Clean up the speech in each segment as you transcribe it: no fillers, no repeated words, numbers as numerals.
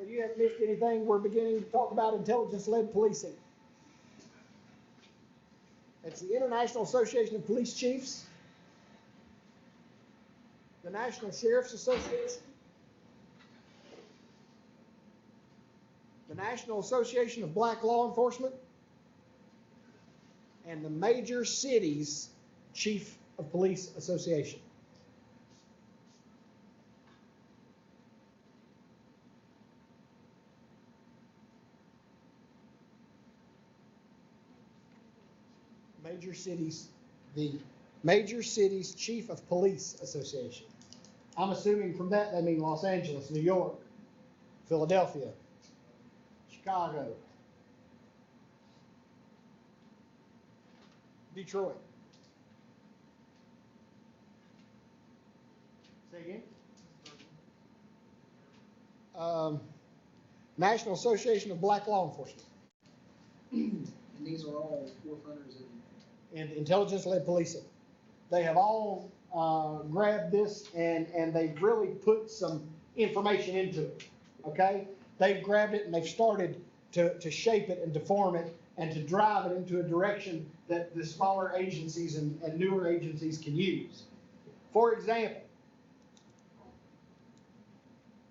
you haven't missed anything, we're beginning to talk about intelligence-led policing. It's the International Association of Police Chiefs, the National Sheriff's Association, the National Association of Black Law Enforcement, and the Major Cities Chief of Police Association. The Major Cities Chief of Police Association. I'm assuming from that they mean Los Angeles, New York, Philadelphia, Chicago, Detroit. Say again? National Association of Black Law Enforcement. And these are all forerunners in intelligence-led policing. They have all grabbed this and they've really put some information into it, okay? They've grabbed it and they've started to shape it and to form it and to drive it into a direction that the smaller agencies and newer agencies can use. For example,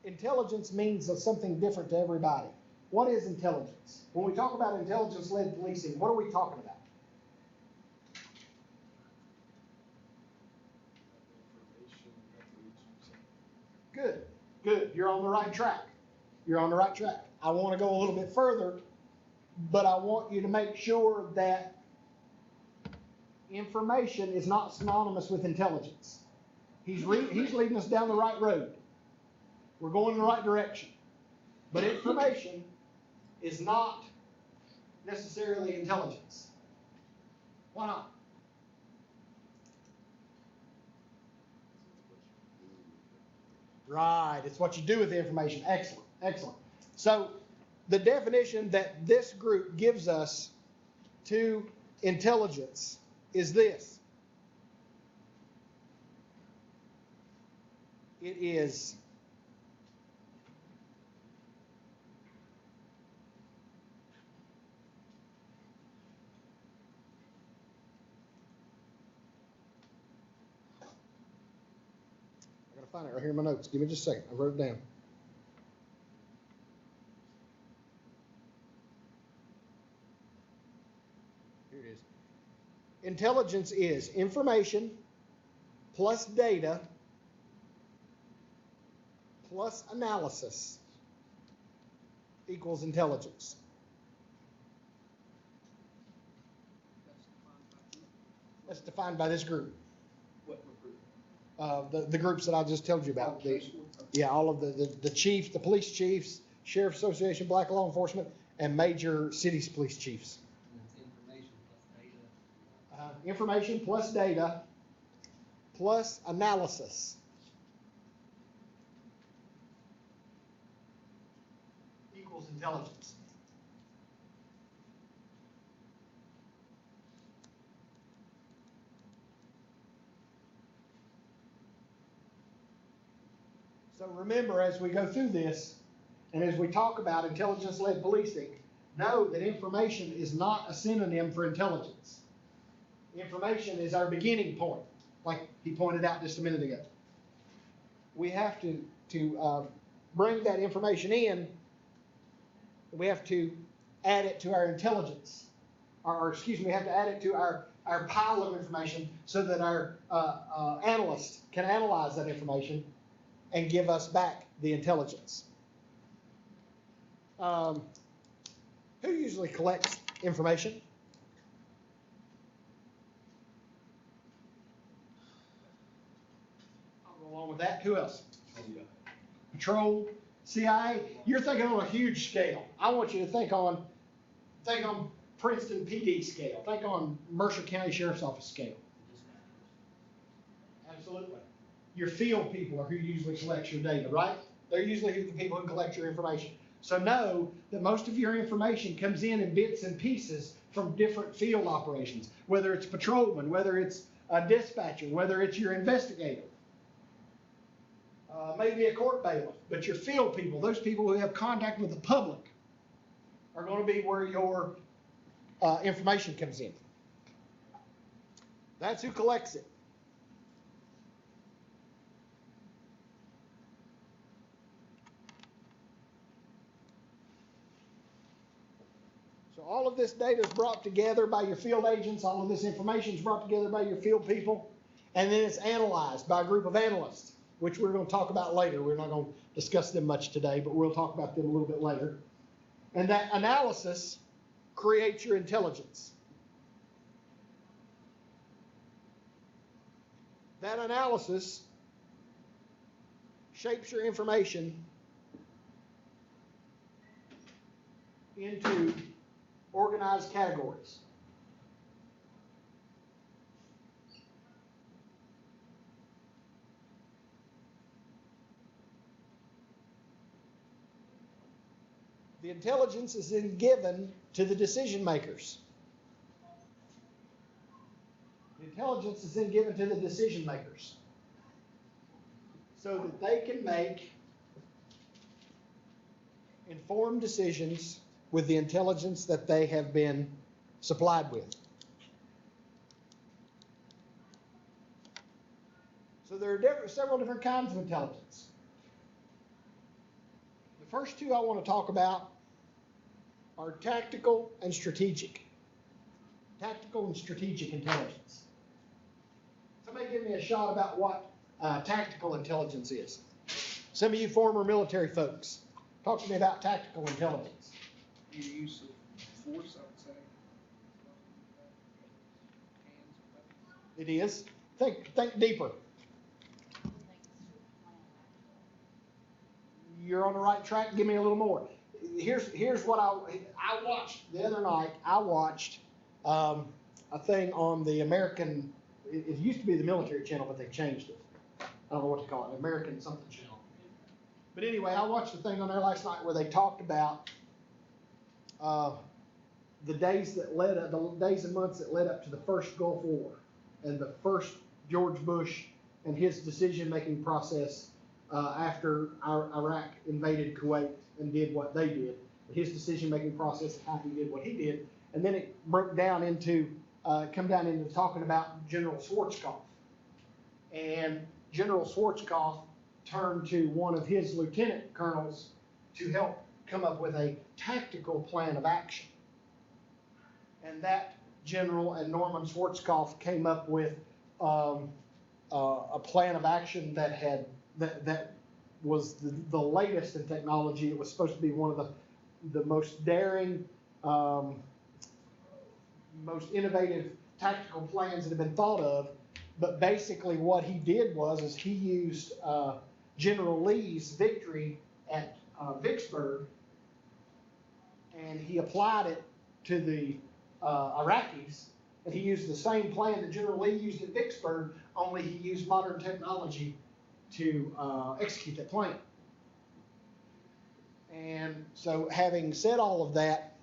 intelligence means something different to everybody. What is intelligence? When we talk about intelligence-led policing, what are we talking about? Good, good. You're on the right track. You're on the right track. I want to go a little bit further, but I want you to make sure that information is not synonymous with intelligence. He's leading us down the right road. We're going in the right direction. But information is not necessarily intelligence. Why not? Right, it's what you do with the information. Excellent, excellent. So the definition that this group gives us to intelligence is this. It is find it right here in my notes. Give me just a second. I wrote it down. Here it is. Intelligence is information plus data plus analysis equals intelligence. That's defined by this group. The groups that I just told you about. All of the chiefs, the police chiefs, Sheriff's Association, Black Law Enforcement, and major cities police chiefs. Information plus data plus analysis equals intelligence. So remember, as we go through this, and as we talk about intelligence-led policing, know that information is not a synonym for intelligence. Information is our beginning point, like he pointed out just a minute ago. We have to bring that information in. We have to add it to our intelligence, or excuse me, we have to add it to our pile of information so that our analysts can analyze that information and give us back the intelligence. Who usually collects information? I'll go along with that. Who else? Patrol, CIA. You're thinking on a huge scale. I want you to think on Princeton PD scale. Think on Mercer County Sheriff's Office scale. Absolutely. Your field people are who usually collects your data, right? They're usually the people who collect your information. So know that most of your information comes in bits and pieces from different field operations, whether it's patrolman, whether it's a dispatcher, whether it's your investigator. maybe a court bailiff, but your field people, those people who have contact with the public, are going to be where your information comes in. That's who collects it. So all of this data is brought together by your field agents. All of this information is brought together by your field people. And then it's analyzed by a group of analysts, which we're going to talk about later. We're not going to discuss them much today, but we'll talk about them a little bit later. And that analysis creates your intelligence. That analysis shapes your information into organized categories. The intelligence is then given to the decision makers. The intelligence is then given to the decision makers so that they can make informed decisions with the intelligence that they have been supplied with. So there are several different kinds of intelligence. The first two I want to talk about are tactical and strategic. Tactical and strategic intelligence. Somebody give me a shot about what tactical intelligence is. Some of you former military folks, talk to me about tactical intelligence. The use of force, I would say. It is. Think deeper. You're on the right track. Give me a little more. Here's what I watched the other night. I watched a thing on the American. It used to be the military channel, but they changed it. I don't know what to call it. American something channel. But anyway, I watched a thing on there last night where they talked about the days and months that led up to the first Gulf War and the first George Bush and his decision-making process after Iraq invaded Kuwait and did what they did. His decision-making process and how he did what he did. And then it broke down into, come down into talking about General Schwarzkopf. And General Schwarzkopf turned to one of his lieutenant colonels to help come up with a tactical plan of action. And that general and Norman Schwarzkopf came up with a plan of action that was the latest in technology. It was supposed to be one of the most daring, most innovative tactical plans that have been thought of. But basically what he did was he used General Lee's victory at Vicksburg, and he applied it to the Iraqis, and he used the same plan that General Lee used at Vicksburg, only he used modern technology to execute that plan. And so having said all of that,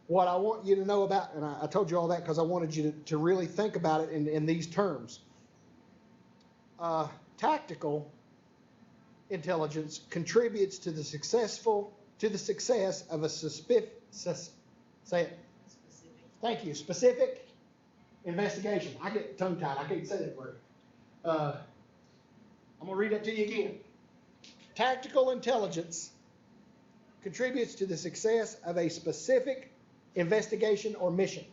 what I want you to know about, and I told you all that because I wanted you to really think about it in these terms. Tactical intelligence contributes to the success of a specific investigation. I get tongue-tied. I can't say that word. I'm going to read that to you again. Tactical intelligence contributes to the success of a specific investigation or mission.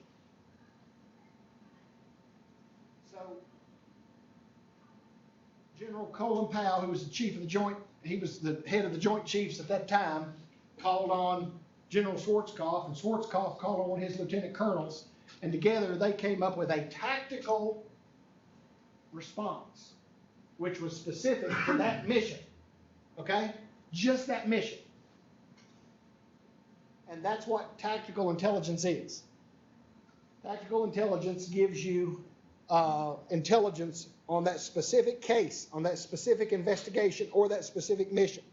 So, General Colin Powell, who was the chief of the joint, he was the head of the Joint Chiefs at that time, called on General Schwarzkopf, and Schwarzkopf called on one of his lieutenant colonels, and together they came up with a tactical response, which was specific to that mission. Okay? Just that mission. And that's what tactical intelligence is. Tactical intelligence gives you intelligence on that specific case, on that specific investigation, or that specific mission.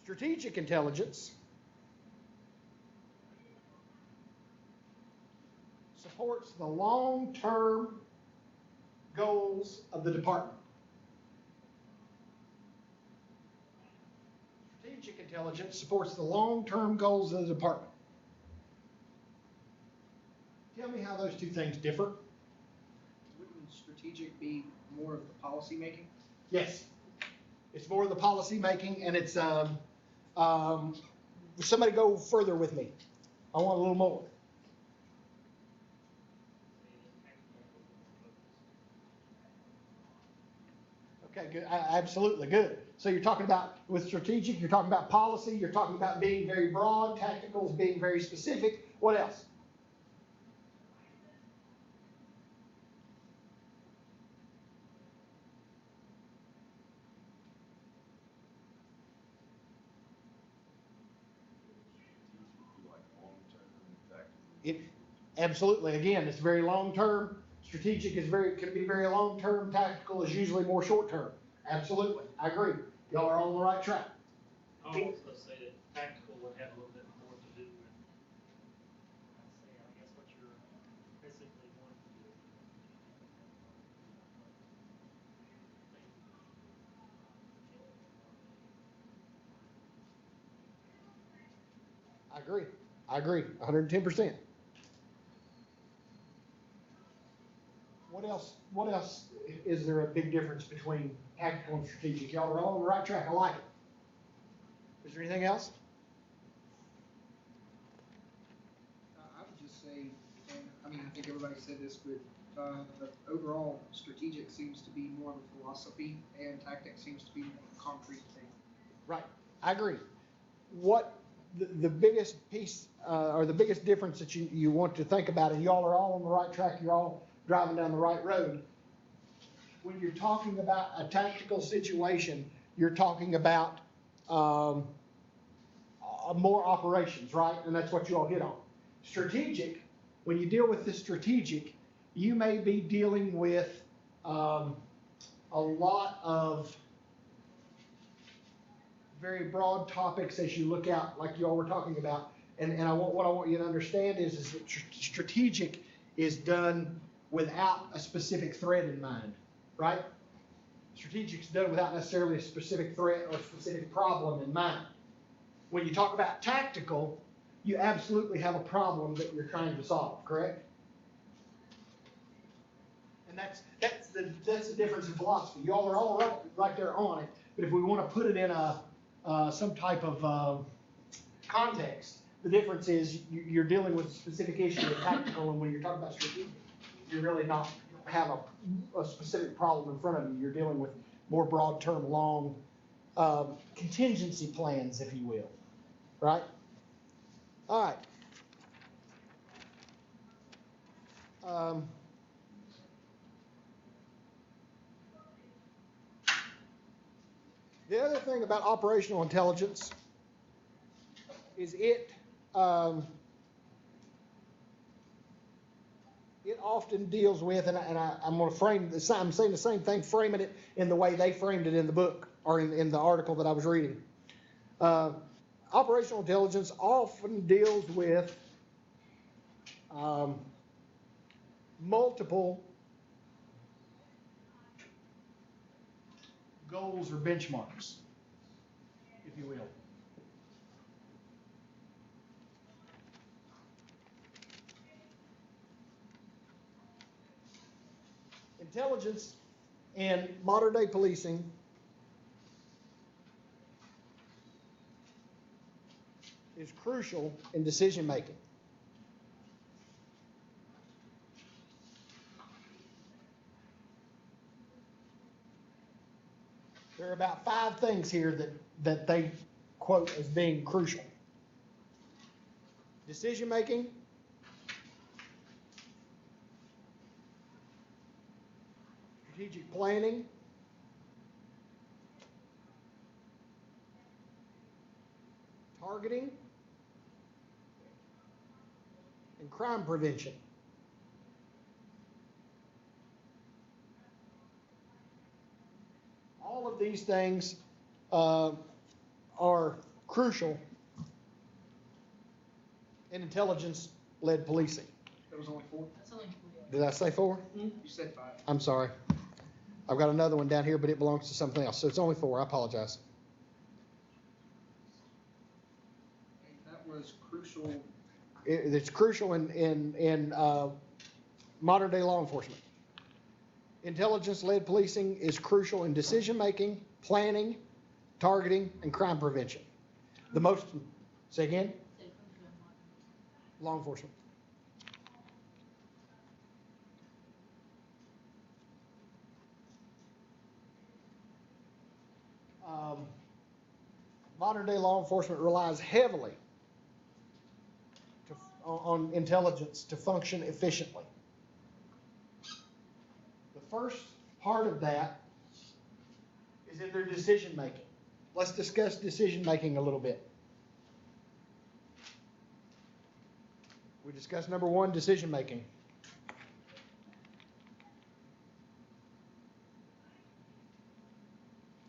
Strategic intelligence supports the long-term goals of the department. intelligence supports the long-term goals of the department. Tell me how those two things differ. Wouldn't strategic be more of the policy making? Yes. It's more of the policy making, and it's, somebody go further with me. I want a little more. Okay, good. Absolutely good. So you're talking about, with strategic, you're talking about policy, you're talking about being very broad, tactical is being very specific. What else? It, absolutely. Again, it's very long-term. Strategic is can be very long-term. Tactical is usually more short-term. Absolutely. I agree. Y'all are on the right track. I would also say that tactical would have a little bit more to do with, I guess what you're basically wanting to do. I agree. I agree. 110%. What else is there a big difference between tactical and strategic? Y'all are all on the right track. I like it. Is there anything else? I would just say, and I mean, I think everybody said this, but overall, strategic seems to be more of a philosophy, and tactic seems to be more of a concrete thing. Right. I agree. What the biggest piece or the biggest difference that you want to think about, and y'all are all on the right track, you're all driving down the right road. When you're talking about a tactical situation, you're talking about more operations, right? And that's what you all hit on. Strategic, when you deal with the strategic, you may be dealing with a lot of very broad topics as you look out, like you all were talking about. And what I want you to understand is that strategic is done without a specific threat in mind, right? Strategic is done without necessarily a specific threat or specific problem in mind. When you talk about tactical, you absolutely have a problem that you're trying to solve, correct? And that's the difference in philosophy. You all are all right there on it, but if we want to put it in some type of context, the difference is you're dealing with a specific issue of tactical, and when you're talking about strategic, you're really not have a specific problem in front of you. You're dealing with more broad-term, long contingency plans, if you will, right? All right. The other thing about operational intelligence is it often deals with, and I'm going to frame this, I'm saying the same thing, framing it in the way they framed it in the book or in the article that I was reading. Operational intelligence often deals with multiple goals or benchmarks, if you will. Intelligence in modern day policing is crucial in decision making. There are about 5 things here that they quote as being crucial. Decision making, strategic planning, targeting, and crime prevention. All of these things are crucial in intelligence-led policing. There was only 4? That's only 4. Did I say 4? You said 5. I'm sorry. I've got another one down here, but it belongs to something else, so it's only 4. I apologize. It's crucial in modern day law enforcement. Intelligence-led policing is crucial in decision-making, planning, targeting, and crime prevention. Say again? Law enforcement. Modern day law enforcement relies heavily on intelligence to function efficiently. The first part of that is in their decision making. Let's discuss decision making a little bit. We discussed number one, decision making.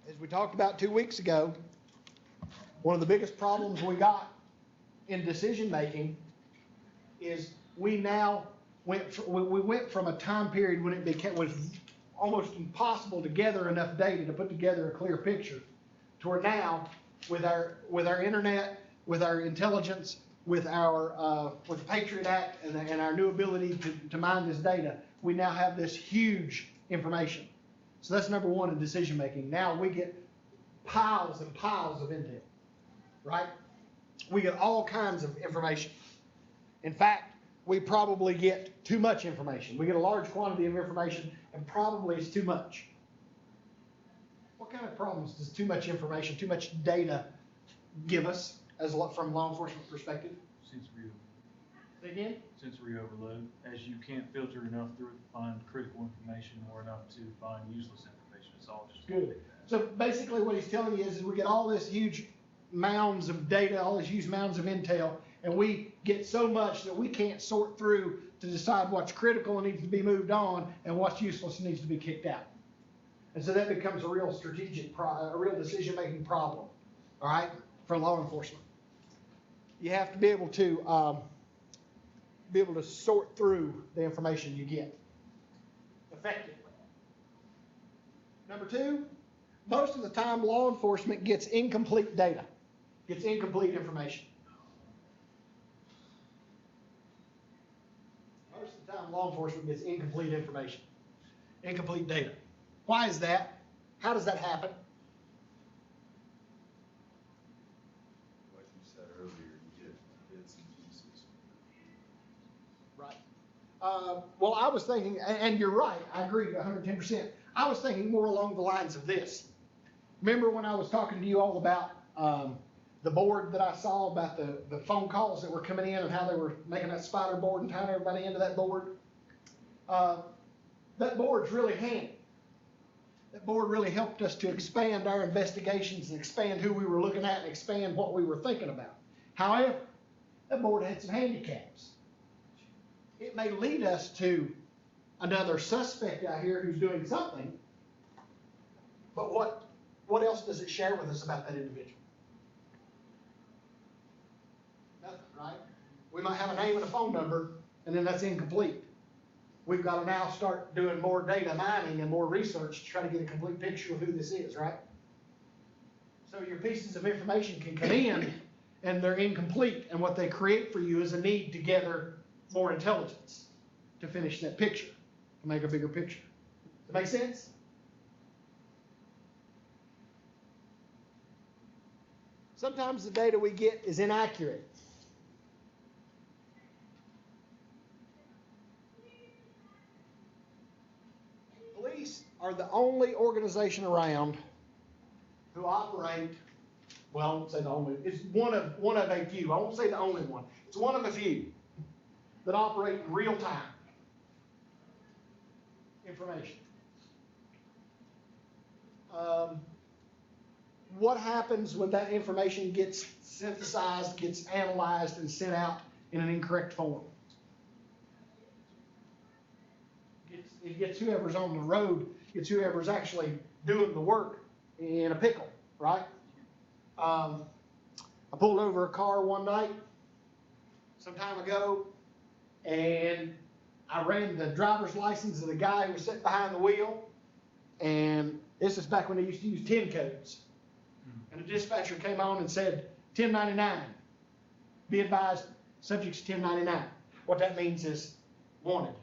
As we talked about 2 weeks ago, one of the biggest problems we got in decision making is we went from a time period when it was almost impossible to gather enough data to put together a clear picture, to where now with our internet, with our intelligence, with the Patriot Act and our new ability to mine this data, we now have this huge information. So that's number one in decision making. Now we get piles and piles of intel, right? We get all kinds of information. In fact, we probably get too much information. We get a large quantity of information, and probably it's too much. What kind of problems does too much information, too much data give us from a law enforcement perspective? Sensory. Say again? Sensory overload, as you can't filter enough through it to find critical information or enough to find useless information. It's all just good. So basically what he's telling you is we get all this huge mounds of data, all these huge mounds of intel, and we get so much that we can't sort through to decide what's critical and needs to be moved on and what's useless and needs to be kicked out. And so that becomes a real a real decision-making problem, all right, for law enforcement. You have to be able to sort through the information you get effectively. Number two, most of the time law enforcement gets incomplete data, gets incomplete information. Most of the time law enforcement gets incomplete information, incomplete data. Why is that? How does that happen? Like you said earlier, you get bits and pieces. Right. Well, I was thinking, and you're right, I agree 110%. I was thinking more along the lines of this. Remember when I was talking to you all about the board that I saw about the phone calls that were coming in and how they were making that spider board and tying everybody into that board? That board's really handy. That board really helped us to expand our investigations and expand who we were looking at and expand what we were thinking about. However, that board had some handicaps. It may lead us to another suspect out here who's doing something, but what else does it share with us about that individual? Nothing, right? We might have a name and a phone number, and then that's incomplete. We've got to now start doing more data mining and more research to try to get a complete picture of who this is, right? So your pieces of information can come in and they're incomplete, and what they create for you is a need to gather more intelligence to finish that picture, to make a bigger picture. Does that make sense? Sometimes the data we get is inaccurate. Police are the only organization around who operate, well, I won't say the only, it's one of a few. I won't say the only one. It's one of a few that operate in real time information. What happens when that information gets synthesized, gets analyzed, and sent out in an incorrect form? It gets whoever's on the road, gets whoever's actually doing the work in a pickle, right? I pulled over a car one night some time ago, and I ran the driver's license of the guy who was sitting behind the wheel, and this is back when they used to use 10 codes. And the dispatcher came on and said, 1099, be advised, subject's 1099. What that means is wanted.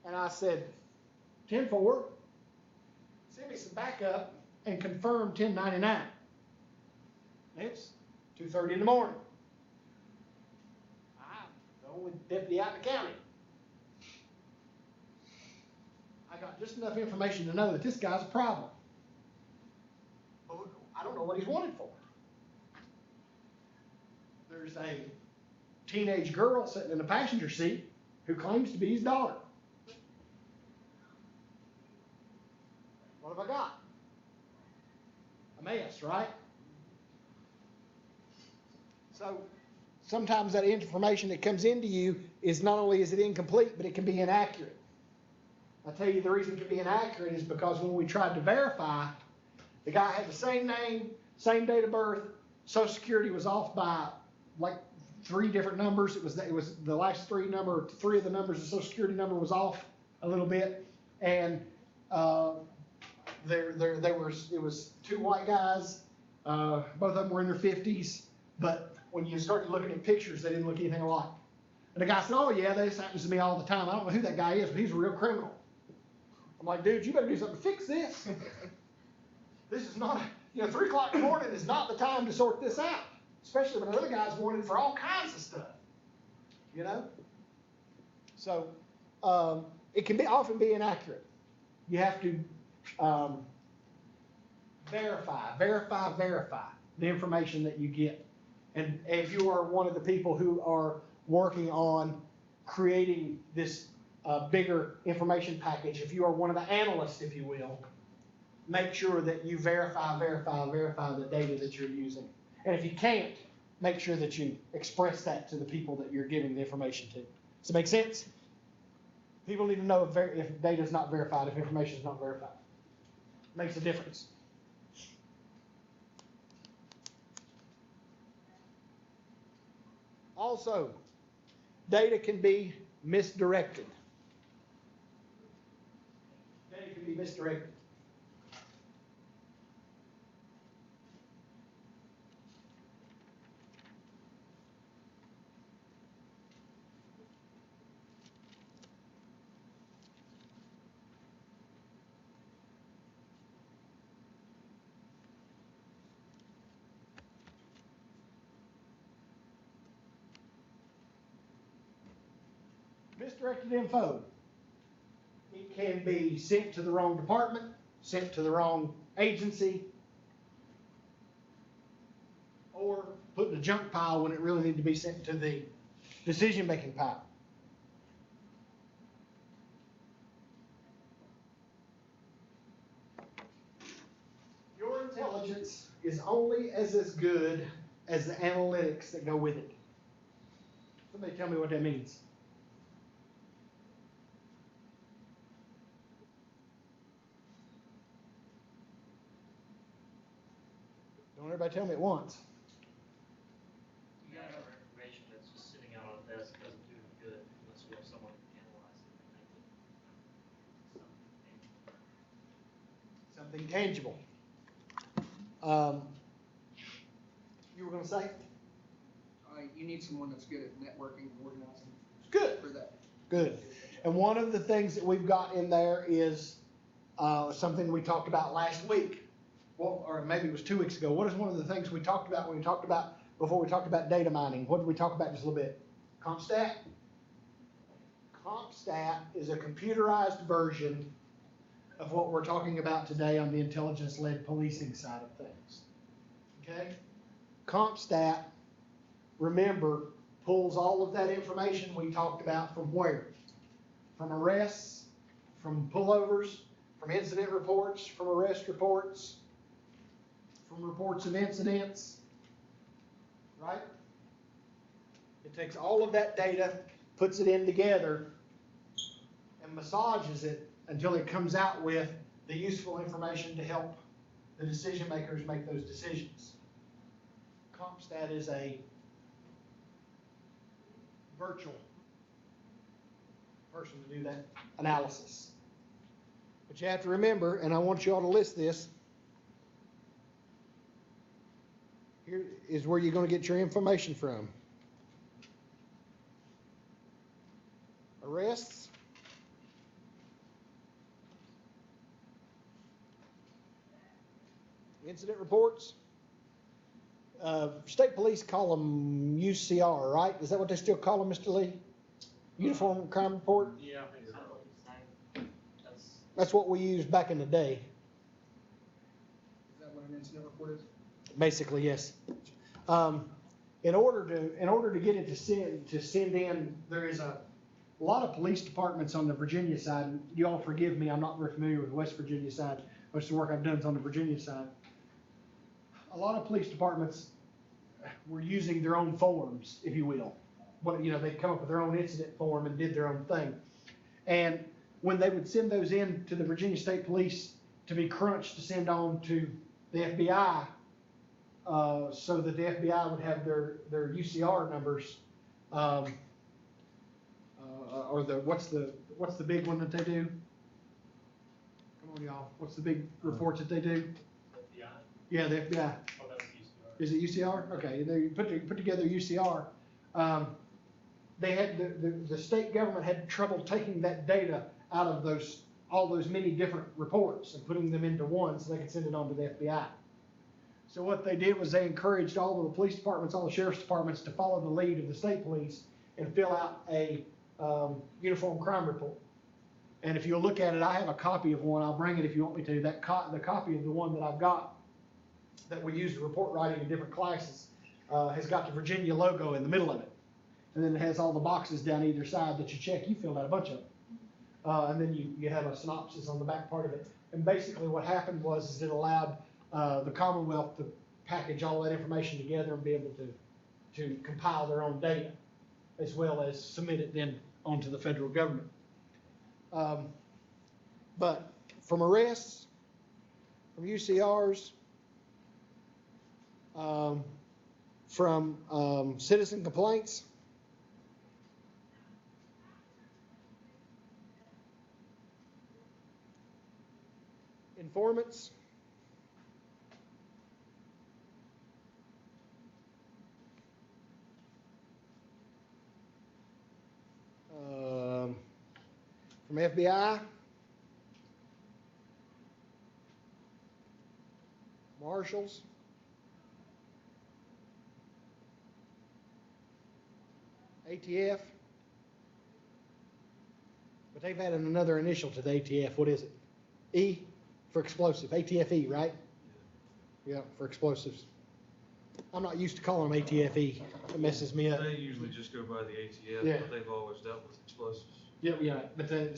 And I said, 10-4, send me some backup and confirm 1099. It's 2:30 in the morning. I'm the only deputy out in the county. I got just enough information to know that this guy's a problem. But I don't know what he's wanted for. There's a teenage girl sitting in the passenger seat who claims to be his daughter. What have I got? A mess, right? So sometimes that information that comes into you is not only is it incomplete, but it can be inaccurate. I tell you the reason it can be inaccurate is because when we tried to verify, the guy had the same name, same date of birth, Social Security was off by like 3 different numbers. It was the last 3 of the numbers of the Social Security number was off a little bit, and it was 2 white guys, both of them were in their 50s, but when you started looking at pictures, they didn't look anything alike. And the guy said, "Oh yeah, this happens to me all the time. I don't know who that guy is, but he's a real criminal." I'm like, "Dude, you better do something to fix this. This is not, 3 o'clock in the morning is not the time to sort this out, especially when another guy's wanted for all kinds of stuff, So it can often be inaccurate. You have to verify the information that you get. And if you are one of the people who are working on creating this bigger information package, if you are one of the analysts, if you will, make sure that you verify the data that you're using. And if you can't, make sure that you express that to the people that you're giving the information to. Does it make sense? People need to know if data is not verified, if information is not verified. It makes a difference. Also, data can be misdirected. Data can be misdirected. Misdirected info. It can be sent to the wrong department, sent to the wrong agency, or put in a junk pile when it really needed to be sent to the decision-making pile. Your intelligence is only as good as the analytics that go with it. Somebody tell me what that means. Don't everybody tell me at once. You got other information that's just sitting out on a desk doesn't do any good unless you have someone who can analyze it and make it Something tangible. You were going to say? You need someone that's good at networking and organizing. Good. For that. Good. And one of the things that we've got in there is something we talked about last week. Well, or maybe it was 2 weeks ago. What is one of the things we talked about before we talked about data mining? What did we talk about just a little bit? CompStat? CompStat is a computerized version of what we're talking about today on the intelligence-led policing side of things. Okay? CompStat, remember, pulls all of that information we talked about from where? From arrests, from pullovers, from incident reports, from arrest reports, from reports of incidents, right? It takes all of that data, puts it in together, and massages it until it comes out with the useful information to help the decision makers make those decisions. CompStat is a virtual person to do that analysis. But you have to remember, and I want you all to list this, Here is where you're gonna get your information from. Arrests. Incident reports. State police call them UCR, right? Is that what they still call them, Mr. Lee? Uniform Crime Report? Yeah, I think so. That's what we used back in the day. Is that what an incident report is? Basically, yes. In order to get it to send in, there is a lot of police departments on the Virginia side. And you all forgive me, I'm not very familiar with the West Virginia side. Most of the work I've done is on the Virginia side. A lot of police departments were using their own forms, if you will. They'd come up with their own incident form and did their own thing. And when they would send those in to the Virginia State Police to be crunched to send on to the FBI, so that the FBI would have their UCR numbers, or what's the big one that they do? Come on, y'all. What's the big report that they do? FBI? Yeah, the FBI. Oh, that was UCR. Is it UCR? Okay, they put together UCR. They had the state government had trouble taking that data out of all those many different reports and putting them into one so they could send it on to the FBI. So what they did was they encouraged all of the police departments, all the sheriff's departments to follow the lead of the state police and fill out a uniform crime report. And if you'll look at it, I have a copy of one. I'll bring it if you want me to. The copy of the one that I've got that we use to report writing in different classes has got the Virginia logo in the middle of it. And then it has all the boxes down either side that you check. You filled out a bunch of them. And then you have a synopsis on the back part of it. And basically what happened was it allowed the Commonwealth to package all that information together and be able to compile their own data, as well as submit it then onto the federal government. But from arrests, from UCRs, from citizen complaints, informants, from FBI, marshals, ATF, but they've added another initial to the ATF. What is it? E for explosive. ATFE, right? Yeah, for explosives. I'm not used to calling them ATFE. It messes me up. They usually just go by the ATF, Yeah. but they've always dealt with explosives. Yeah, but then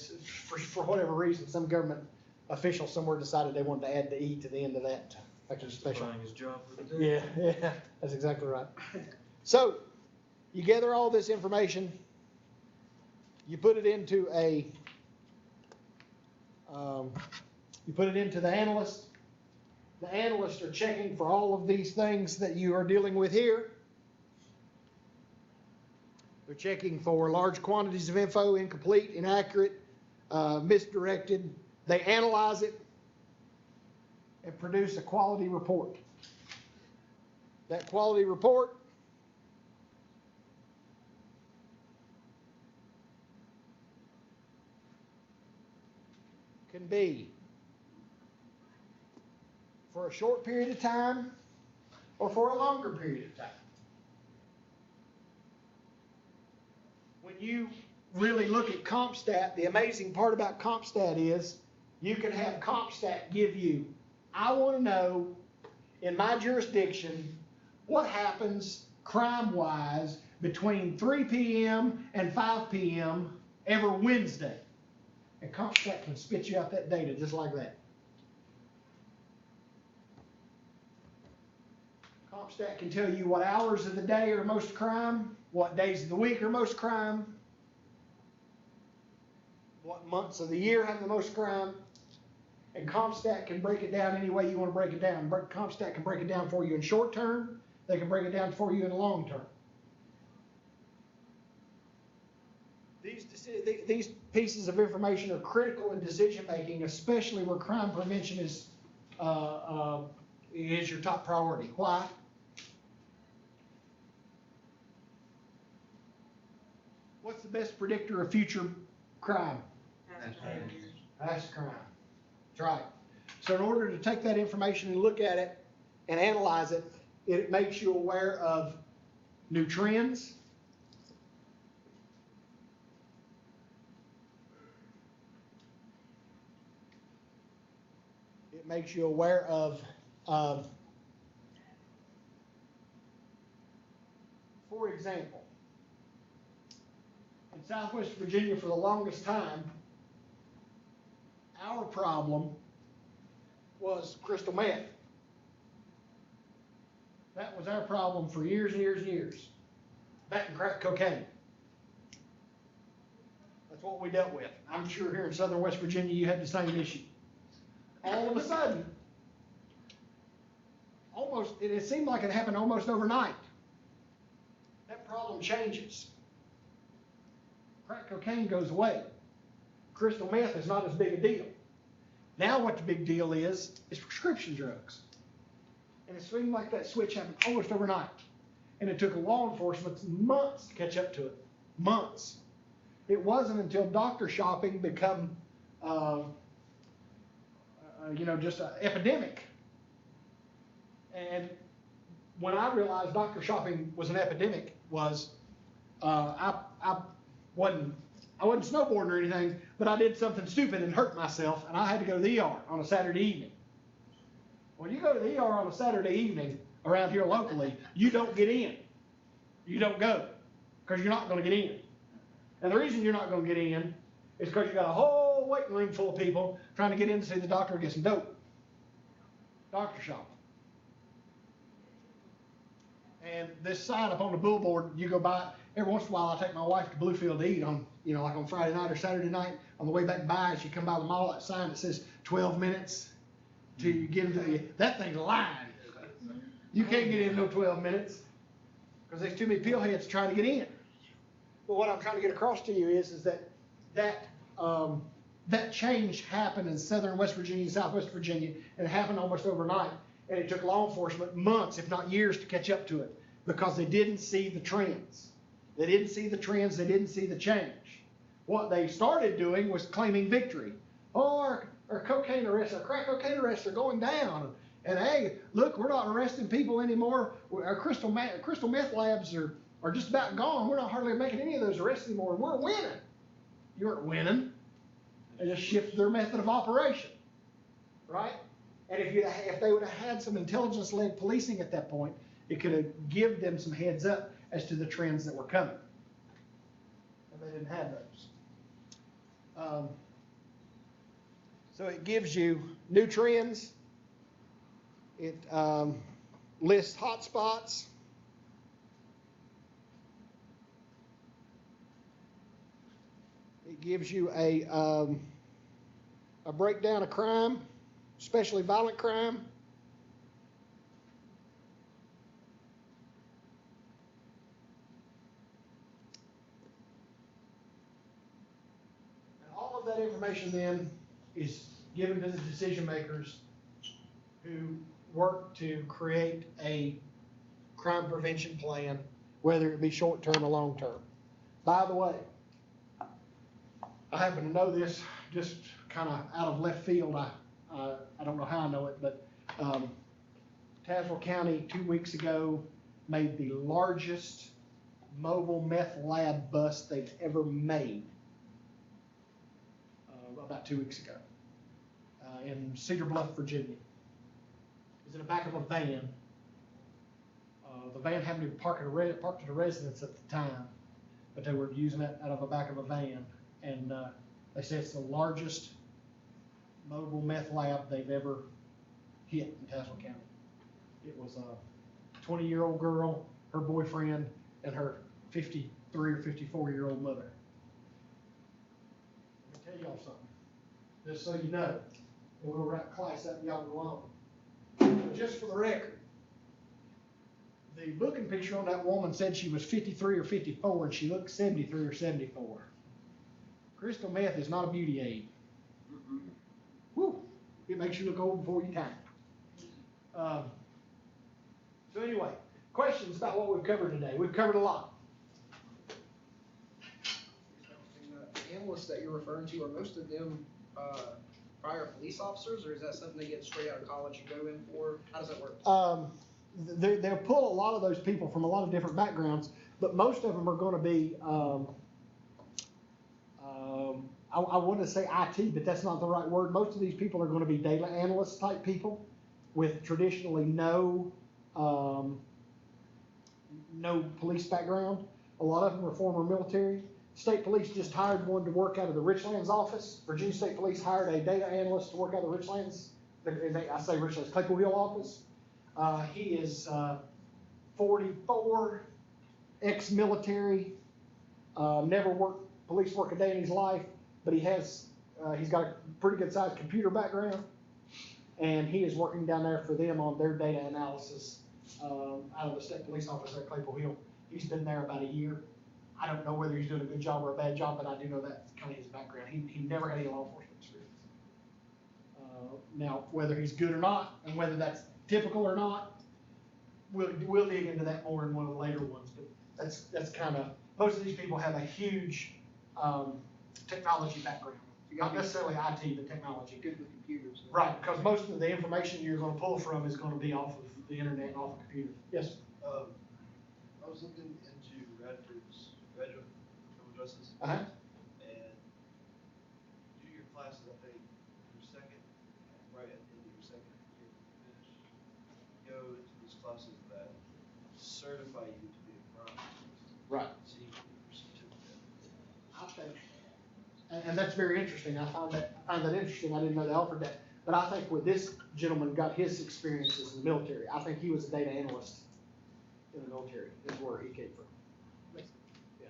for whatever reason, some government official somewhere decided they wanted to add the E to the end of that to make it special. Justifying his job for the day. Yeah, that's exactly right. So, you gather all this information, you put it into the analyst. The analysts are checking for all of these things that you are dealing with here. They're checking for large quantities of info, incomplete, inaccurate, misdirected. They analyze it and produce a quality report. That quality report can be for a short period of time or for a longer period of time. When you really look at CompStat, the amazing part about CompStat is you can have CompStat give you, I want to know in my jurisdiction what happens crime-wise between 3 p.m. and 5 p.m. every Wednesday. And CompStat can spit you out that data just like that. CompStat can tell you what hours of the day are most crime, what days of the week are most crime, what months of the year have the most crime, and CompStat can break it down any way you want to break it down. CompStat can break it down for you in short term, they can break it down for you in long term. These pieces of information are critical in decision making, especially where crime prevention is your top priority. Why? What's the best predictor of future crime? Past Crime. That's right. So in order to take that information and look at it and analyze it, it makes you aware of new trends. It makes you aware of, for example, in Southwest Virginia for the longest time, our problem was crystal meth. That was our problem for years and years and years. That and crack cocaine. That's what we dealt with. I'm sure here in southern West Virginia you had the same issue. All of a sudden, it seemed like it happened almost overnight. That problem changes. Crack cocaine goes away. Crystal meth is not as big a deal. Now what the big deal is prescription drugs. And it seemed like that switch happened almost overnight. And it took law enforcement months to catch up to it. Months. It wasn't until doctor shopping become, just an epidemic. And when I realized doctor shopping was an epidemic was, I wasn't snowboarding or anything, but I did something stupid and hurt myself, and I had to go to the ER on a Saturday evening. When you go to the ER on a Saturday evening around here locally, you don't get in. You don't go, because you're not going to get in. And the reason you're not going to get in is because you got a whole waiting room full of people trying to get in to see the doctor and get some dope. Doctor shopping. And this sign up on the billboard, you go by, every once in a while I take my wife to Bluefield to eat on, like on Friday night or Saturday night. On the way back by, as you come by the mall, that sign that says 12 minutes till you get into that thing's lying. You can't get in no 12 minutes because there's too many pillheads trying to get in. But what I'm trying to get across to you is that change happened in southern West Virginia, southwest Virginia, and it happened almost overnight. And it took law enforcement months, if not years, to catch up to it because they didn't see the trends. They didn't see the trends. They didn't see the change. What they started doing was claiming victory. Oh, our cocaine arrests, our crack cocaine arrests are going down. And hey, look, we're not arresting people anymore. Our crystal meth labs are just about gone. We're not hardly making any of those arrests anymore. We're winning. You weren't winning. They just shifted their method of operation, right? And if they would have had some intelligence-led policing at that point, it could have given them some heads up as to the trends that were coming. And they didn't have those. So it gives you new trends. It lists hot spots. It gives you a breakdown of crime, especially violent crime. And all of that information then is given to the decision makers who work to create a crime prevention plan, whether it be short-term or long-term. By the way, I happen to know this just kind of out of left field. I don't know how I know it, but Tazewell County 2 weeks ago made the largest mobile meth lab bust they've ever made. About 2 weeks ago in Cedar Bluff, Virginia. It was in the back of a van. The van happened to be parked at a residence at the time, but they were using it out of the back of a van. And they say it's the largest mobile meth lab they've ever hit in Tazewell County. It was a 20-year-old girl, her boyfriend, and her 53 or 54-year-old mother. Let me tell y'all something, just so you know, and we'll class up and y'all go on. Just for the record, the booking picture on that woman said she was 53 or 54, and she looked 73 or 74. Crystal meth is not a beauty aid. Woo! It makes you look old before your time. So anyway, questions about what we've covered today. We've covered a lot. analysts that you're referring to, are most of them, prior police officers, or is that something they get straight out of college and go in for? How does that work? They'll pull a lot of those people from a lot of different backgrounds, but most of them are gonna be, I want to say IT, but that's not the right word. Most of these people are gonna be data analyst type people with traditionally no police background. A lot of them are former military. State Police just hired one to work out of the Richlands office. Virginia State Police hired a data analyst to work out of the Richlands, I say Richlands, Claypool Hill office. He is 44, ex-military, never worked police work a day in his life, but he's got a pretty good sized computer background, and he is working down there for them on their data analysis out of the State Police office at Claypool Hill. He's been there about a year. I don't know whether he's doing a good job or a bad job, but I do know that's kind of his background. He never had any law enforcement experience. Now, whether he's good or not, and whether that's typical or not, we'll dig into that more in one of the later ones. But that's kind of, most of these people have a huge technology background. Not necessarily IT, but technology. Good with computers. So. Right, because most of the information you're going to pull from is going to be off of the internet and off the computer. Yes? I was looking into Radford's graduate criminal justice. Uh-huh. And do your classes, I think, your second, right at the end of your second year when you finish, go into these classes that certify you to be a crime justice. Right. So you can get your certificate. I think, and that's very interesting. I find that interesting. I didn't know they offered that. But I think where this gentleman got his experiences in the military, I think he was a data analyst in the military, is where he came from. Yeah.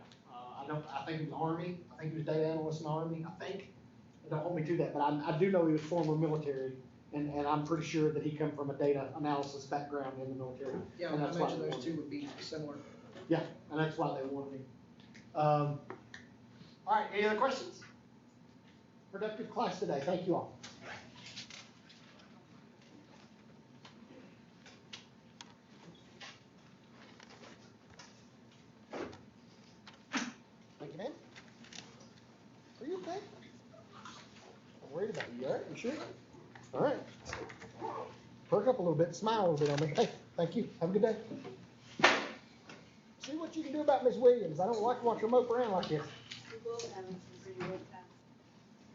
I think he was Army. I think he was data analyst in the Army. I think. Don't hold me to that, but I do know he was former military, and I'm pretty sure that he come from a data analysis background in the military. Yeah, and I that's why imagine they those wanted two him. would be similar. Yeah, and that's why they wanted him. All right, any other questions? Productive class today. Thank you all. Thank you, man. Are you okay? I'm worried about you. All right, you sure? All right. Perk up a little bit, smile a little bit on me. Hey, thank you. Have a good day. See what you can do about Miss Williams. I don't like to watch her mope around like this.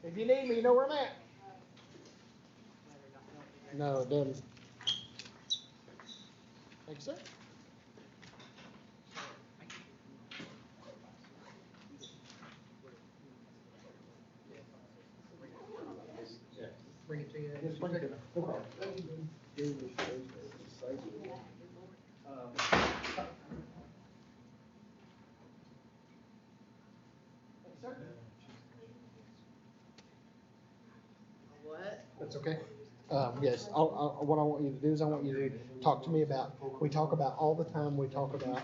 If you need me, you know where I'm at. No, it doesn't. Thank you, sir. Bring it to you. Just bring it to me. Okay. What? That's okay. Yes, what I want you to do is I want you to talk to me about, we talk about all the time, we talk about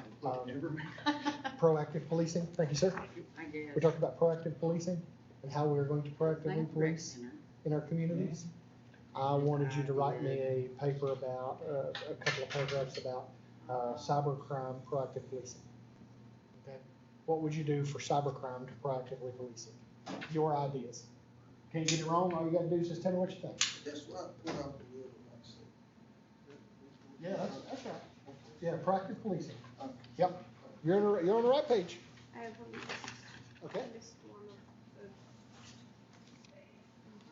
proactive policing. Thank you, sir. I guess. We talked about proactive policing and how we're going to proactively police in our communities. I wanted you to write me a paper about, a couple of paragraphs about cybercrime proactive policing. Okay? What would you do for cybercrime to proactively police it? Your ideas. Can't get it wrong, all you gotta do is just tell me what you think. That's what I put out the word on Yeah, that's right. Yeah, proactive policing. Yep, you're on the right page. I have one. Okay. This one of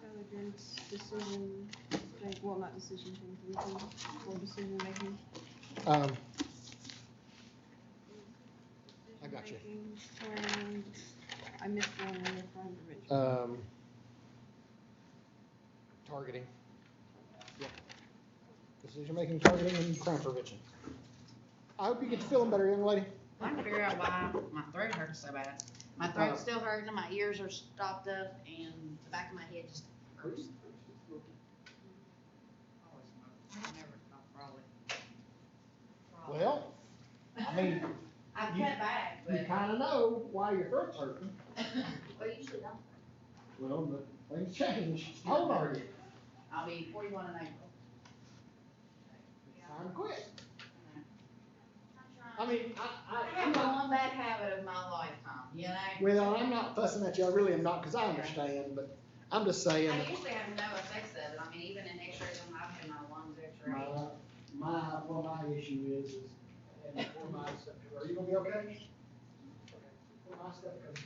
the intelligence decision, like, well, not decision things, or decision making. I got you. And I missed one in the crime prevention. Targeting. Yeah. Decision-making, targeting, and crime prevention. I hope you get to feeling better, young lady. I can figure out why my throat hurts so bad. My throat's still hurting, and my ears are stopped up, and the back of my head just hurts. I never thought probably. Well, I mean, I've cut you- back, you but. kinda know why your throat's hurting. Well, usually don't. Well, but things change. How old are you? I'll be 41 in April. Time to quit. I mean, I have my one bad habit of my lifetime, you know? well, I'm not fussing at you, I really am not, cause I understand, but I'm just saying. I usually have no effects of it, I mean, even in x-rays, when I've had my lungs x-rayed. My issue is, and before my stuff, are you gonna be okay? Before my stuff comes